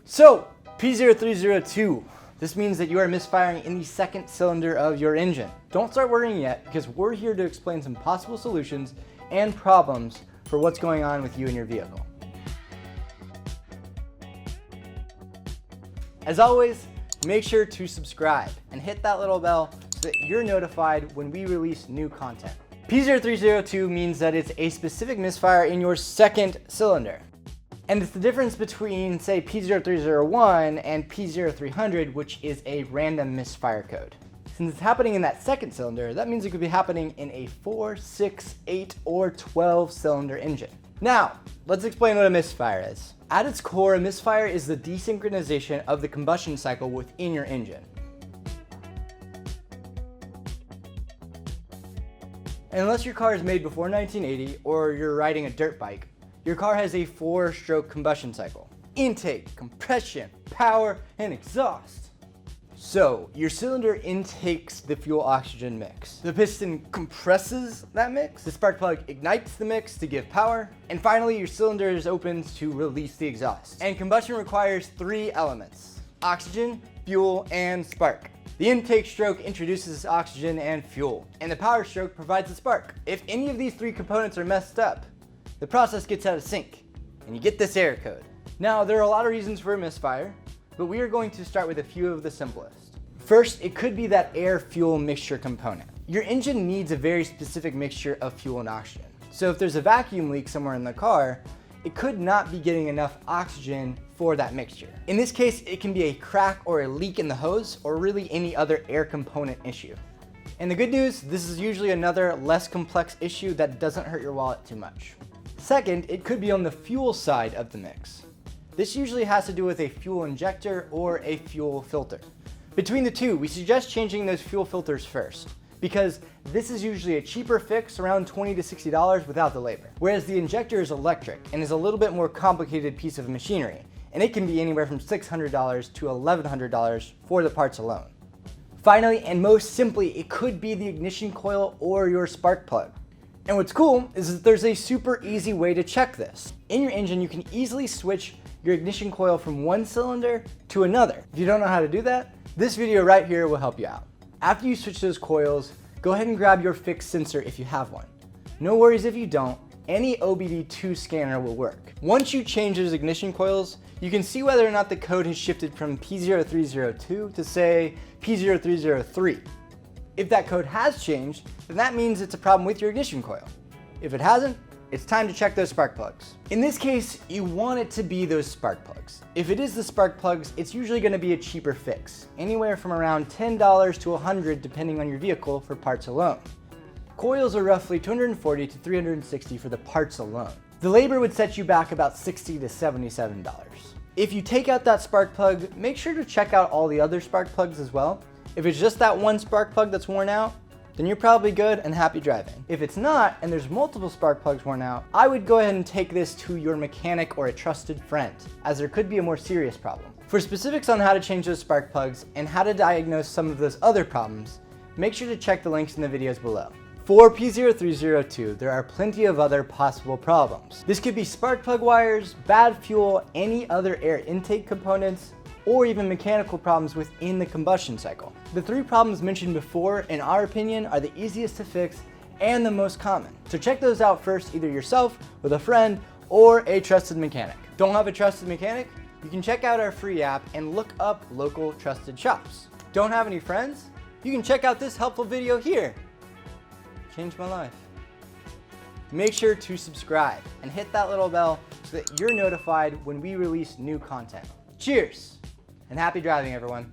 So, P0302. This means that you are misfiring in the second cylinder of your engine. Don't start worrying yet, because we're here to explain some possible solutions and problems for what's going on with you and your vehicle. As always, make sure to subscribe and hit that little bell so that you're notified when we release new content. P0302 means that it's a specific misfire in your second cylinder. And it's the difference between, say, P0301 and P0300, which is a random misfire code. Since it's happening in that second cylinder, that means it could be happening in a 4, 6, 8, or 12 cylinder engine. Now, let's explain what a misfire is. At its core, a misfire is the desynchronization of the combustion cycle within your engine. And unless your car is made before 1980 or you're riding a dirt bike, your car has a 4-stroke combustion cycle. Intake, compression, power, and exhaust. So, your cylinder intakes the fuel-oxygen mix. The piston compresses that mix, the spark plug ignites the mix to give power, and finally your cylinder is opened to release the exhaust. And combustion requires 3 elements: oxygen, fuel, and spark. The intake stroke introduces oxygen and fuel, and the power stroke provides the spark. If any of these 3 components are messed up, the process gets out of sync, and you get this error code. Now, there are a lot of reasons for a misfire, but we are going to start with a few of the simplest. First, it could be that air-fuel mixture component. Your engine needs a very specific mixture of fuel and oxygen. So if there's a vacuum leak somewhere in the car, it could not be getting enough oxygen for that mixture. In this case, it can be a crack or a leak in the hose, or really any other air component issue. And the good news, this is usually another less complex issue that doesn't hurt your wallet too much. Second, it could be on the fuel side of the mix. This usually has to do with a fuel injector or a fuel filter. Between the two, we suggest changing those fuel filters first, because this is usually a cheaper fix, around $20 to $60 without the labor. Whereas the injector is electric and is a little bit more complicated piece of machinery, and it can be anywhere from $600 to $1,100 for the parts alone. Finally, and most simply, it could be the ignition coil or your spark plug. And what's cool is that there's a super easy way to check this. In your engine, you can easily switch your ignition coil from one cylinder to another. If you don't know how to do that, this video right here will help you out. After you switch those coils, go ahead and grab your fixed sensor if you have one. No worries if you don't, any obd-ii scanner will work. Once you change those ignition coils, you can see whether or not the code has shifted from P0302 to, say, P0303. If that code has changed, then that means it's a problem with your ignition coil. If it hasn't, it's time to check those spark plugs. In this case, you want it to be those spark plugs. If it is the spark plugs, it's usually going to be a cheaper fix, anywhere from around $10 to $100 depending on your vehicle for parts alone. Coils are roughly $240 to $360 for the parts alone. The labor would set you back about $60 to $77. If you take out that spark plug, make sure to check out all the other spark plugs as well. If it's just that one spark plug that's worn out, then you're probably good and happy driving. If it's not, and there's multiple spark plugs worn out, I would go ahead and take this to your mechanic or a trusted friend, as there could be a more serious problem. For specifics on how to change those spark plugs and how to diagnose some of those other problems, make sure to check the links in the videos below. For P0302, there are plenty of other possible problems. This could be spark plug wires, bad fuel, any other air intake components, or even mechanical problems within the combustion cycle. The 3 problems mentioned before, in our opinion, are the easiest to fix and the most common. So check those out first, either yourself, with a friend, or a trusted mechanic. Don't have a trusted mechanic? You can check out our free app and look up local trusted shops. Don't have any friends? You can check out this helpful video here. Changed my life. Make sure to subscribe and hit that little bell so that you're notified when we release new content. Cheers, and happy driving, everyone.